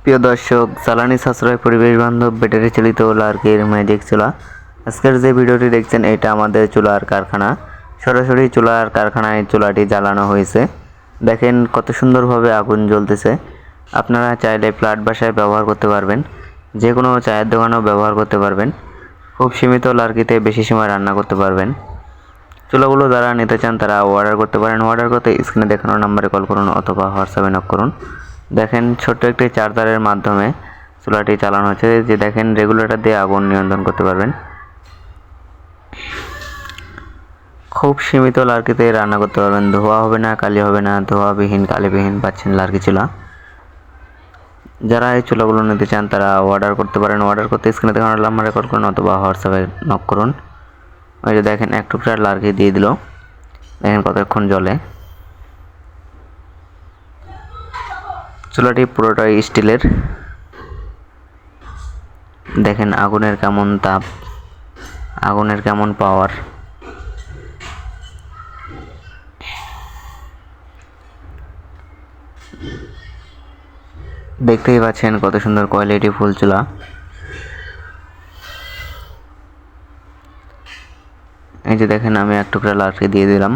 প্রিয় দর্শক, জ্বালানি সাশ্রয় পরিবেশ বান্ধব ব্যাটারি চালিত লার্কির ম্যাজিক চুলা। আজকের যে ভিডিওটি দেখছেন এটা আমাদের চুলার কারখানা। সরাসরি চুলার কারখানায় চুলাটি জ্বালানো হয়েছে। দেখেন কত সুন্দরভাবে আগুন জ্বলতেছে। আপনারা চাইলে ফ্ল্যাট বাসায় ব্যবহার করতে পারবেন, যে কোনো চায়ের দোকানেও ব্যবহার করতে পারবেন। খুব সীমিত লার্কিতে বেশি সময় রান্না করতে পারবেন। চুলাগুলো যারা নিতে চান তারা অর্ডার করতে পারেন। অর্ডার করতে স্ক্রিনে দেখানো নাম্বারে কল করুন অথবা হোয়াটসঅ্যাপে নক করুন। দেখেন ছোট্ট একটি চার্জারের মাধ্যমে চুলাটি চালানো হচ্ছে। যে দেখেন রেগুলেটর দিয়ে আগুন নিয়ন্ত্রণ করতে পারবেন। খুব সীমিত লার্কিতে রান্না করতে পারবেন। ধোয়া হবে না, কালি হবে না, ধোয়াবিহীন কালিবিহীন পাচ্ছেন লার্কি চুলা। যারা এই চুলাগুলো নিতে চান তারা অর্ডার করতে পারেন। অর্ডার করতে স্ক্রিনে দেখানো নাম্বারে কল করুন অথবা হোয়াটসঅ্যাপে নক করুন। ওই যে দেখেন এক টুকরা লার্কি দিয়ে দিল। দেখেন কতক্ষণ জ্বলে। চুলাটি পুরোটাই স্টিলের। দেখেন আগুনের কেমন তাপ, আগুনের কেমন পাওয়ার। দেখতেই পাচ্ছেন কত সুন্দর কোয়ালিটি ফুল চুলা। এই যে দেখেন আমি এক টুকরা লার্কি দিয়ে দিলাম।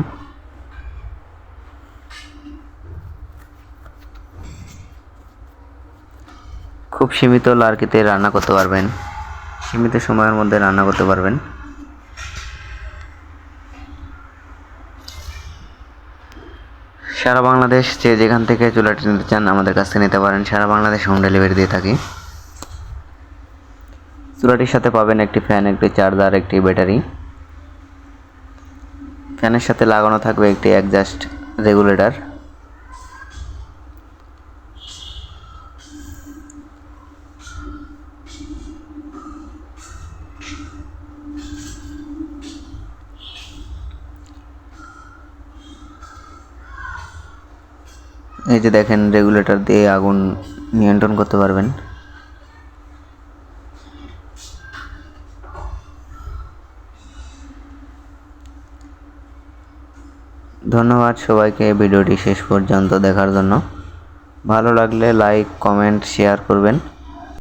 খুব সীমিত লার্কিতে রান্না করতে পারবেন, সীমিত সময়ের মধ্যে রান্না করতে পারবেন। সারা বাংলাদেশ যে যেখান থেকে চুলাটি নিতে চান আমাদের কাছ থেকে নিতে পারেন। সারা বাংলাদেশ হোম ডেলিভারি দিয়ে থাকি। চুলাটির সাথে পাবেন একটি ফ্যান, একটি চার্জার, একটি ব্যাটারি। ফ্যানের সাথে লাগানো থাকবে একটি অ্যাডজাস্ট রেগুলেটর। এই যে দেখেন রেগুলেটর দিয়ে আগুন নিয়ন্ত্রণ করতে পারবেন। ধন্যবাদ সবাইকে ভিডিওটি শেষ পর্যন্ত দেখার জন্য। ভালো লাগলে লাইক, কমেন্ট, শেয়ার করবেন।